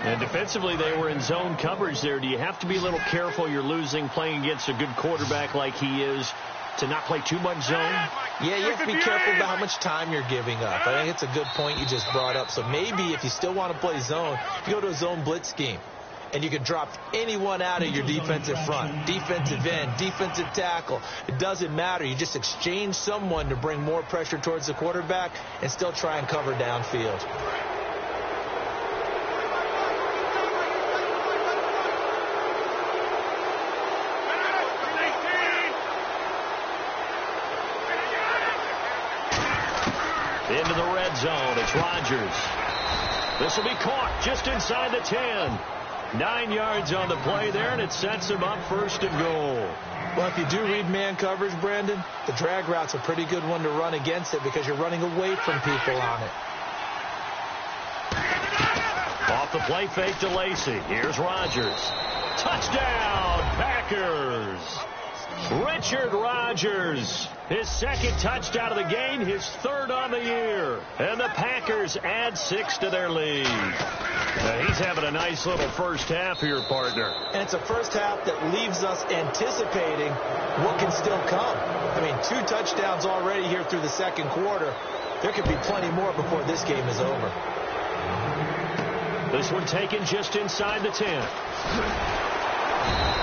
S3: And defensively, they were in zone coverage there. Do you have to be a little careful? You're losing playing against a good quarterback like he is to not play too much zone?
S4: Yeah, you have to be careful about how much time you're giving up. I think it's a good point you just brought up. So maybe if you still want to play zone, you go to a zone blitz scheme. And you can drop anyone out of your defensive front, defensive end, defensive tackle. It doesn't matter. You just exchange someone to bring more pressure towards the quarterback and still try and cover downfield.
S3: Into the red zone. It's Rodgers. This will be caught just inside the 10. 9 yards on the play there, and it sets him up 1st and goal.
S4: Well, if you do read man coverage, Brandon, the drag route's a pretty good one to run against it because you're running away from people on it.
S3: the play fake to Lacey. Here's Rodgers. Touchdown, Packers. Richard Rodgers, his second touchdown of the game, his third on the year. And the Packers add 6 to their lead. Now he's having a nice little first half here, partner.
S4: And it's a first half that leaves us anticipating what can still come. I mean, 2 touchdowns already here through the second quarter. There could be plenty more before this game is over.
S3: This one taken just inside the 10.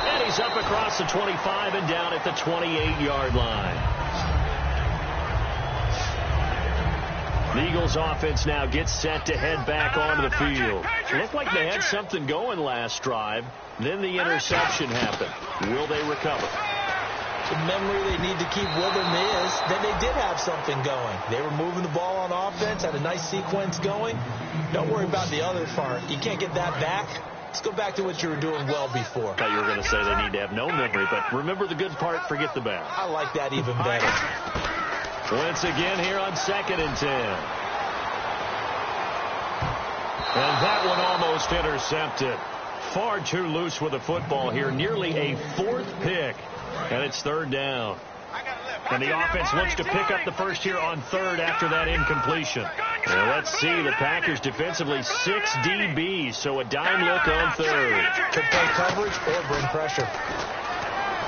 S3: And he's up across the 25 and down at the 28-yard line. The Eagles offense now gets set to head back onto the field. Looked like they had something going last drive. Then the interception happened. Will they recover?
S4: The memory they need to keep with them is that they did have something going. They were moving the ball on offense, had a nice sequence going. Don't worry about the other part. You can't get that back. Let's go back to what you were doing well before.
S3: I thought you were going to say they need to have no memory, but remember the good part, forget the bad.
S4: I like that even better.
S3: Once again here on 2nd and 10. And that one almost intercepted. Far too loose with the football here. Nearly a 4th pick. And it's 3rd down. And the offense looks to pick up the first here on 3rd after that incompletion. Now let's see, the Packers defensively 6 DBs, so a dime look on 3rd.
S4: Could play coverage or bring pressure.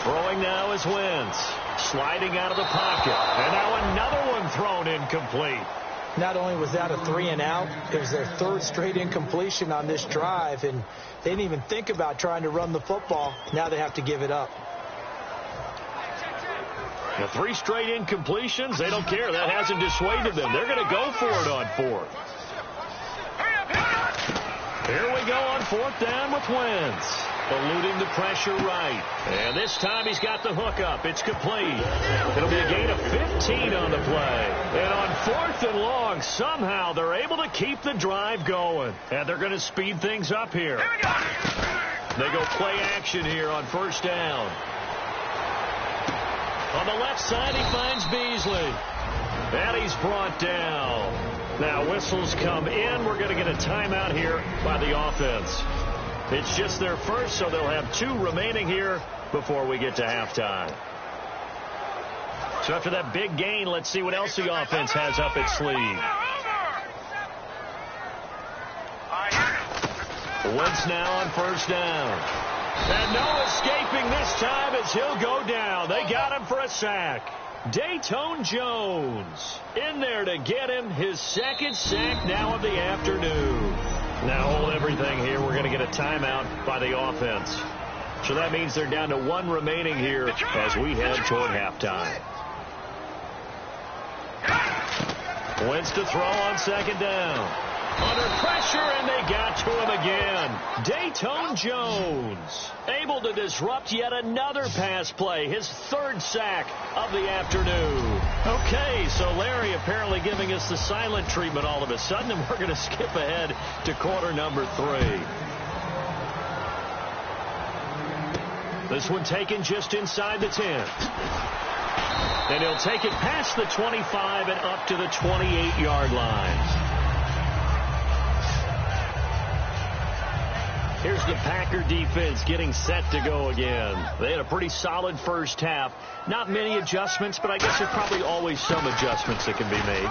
S3: Throwing now is Wentz. Sliding out of the pocket. And now another one thrown incomplete.
S4: Not only was that a 3-and-out, it was their 3rd straight incompletion on this drive, and they didn't even think about trying to run the football. Now they have to give it up.
S3: Now 3 straight incompletions, they don't care. That hasn't dissuaded them. They're going to go for it on 4th. Here we go on 4th down with Wentz. Eluding the pressure right. And this time he's got the hook up. It's complete. It'll be a gain of 15 on the play. And on 4th and long, somehow they're able to keep the drive going. And they're going to speed things up here. They go play action here on 1st down. On the left side, he finds Beasley. And he's brought down. Now whistles come in. We're going to get a timeout here by the offense. It's just their first, so they'll have 2 remaining here before we get to halftime. So after that big gain, let's see what else the offense has up its sleeve. Wentz now on 1st down. And no escaping this time as he'll go down. They got him for a sack. Dayton Jones in there to get him his 2nd sack now of the afternoon. Now hold everything here. We're going to get a timeout by the offense. So that means they're down to 1 remaining here as we head toward halftime. Wentz to throw on 2nd down. Under pressure, and they got to him again. Dayton Jones able to disrupt yet another pass play. His 3rd sack of the afternoon. Okay, so Larry apparently giving us the silent treatment all of a sudden, and we're going to skip ahead to quarter number 3. This one taken just inside the 10. And he'll take it past the 25 and up to the 28-yard line. Here's the Packer defense getting set to go again. They had a pretty solid first half. Not many adjustments, but I guess there's probably always some adjustments that can be made.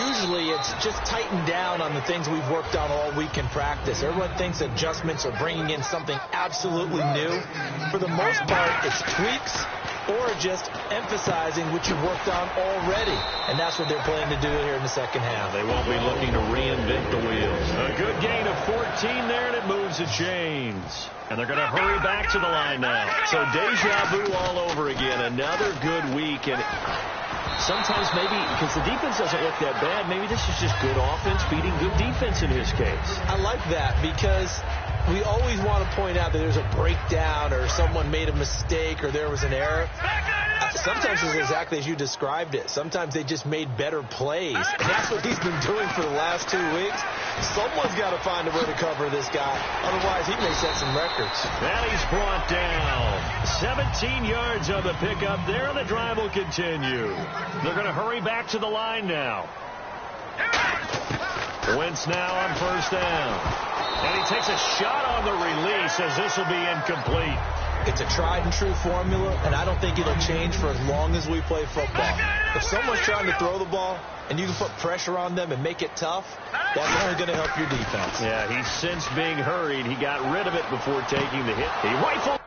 S4: Usually it's just tightened down on the things we've worked on all week in practice. Everyone thinks adjustments are bringing in something absolutely new. For the most part, it's tweaks or just emphasizing what you've worked on already. And that's what they're planning to do here in the second half.
S3: They won't be looking to reinvent the wheels. A good gain of 14 there, and it moves the chains. And they're going to hurry back to the line now. So deja vu all over again. Another good week. And sometimes maybe, because the defense doesn't look that bad, maybe this is just good offense beating good defense in his case. I
S4: like that because we always want to point out that there's a breakdown or someone made a mistake or there was an error. Sometimes it's exactly as you described it. Sometimes they just made better plays. And that's what he's been doing for the last 2 weeks. Someone's got to find a way to cover this guy. Otherwise, he may set some records.
S3: And he's brought down. 17 yards on the pickup there, and the drive will continue. They're going to hurry back to the line now. Wentz now on 1st down. And he takes a shot on the release as this will be incomplete.
S4: It's a tried-and-true formula, and I don't think it'll change for as long as we play football. If someone's trying to throw the ball and you can put pressure on them and make it tough, that's only going to help your defense.
S3: Yeah, he's since being hurried. He got rid of it before taking the hit. He rifled.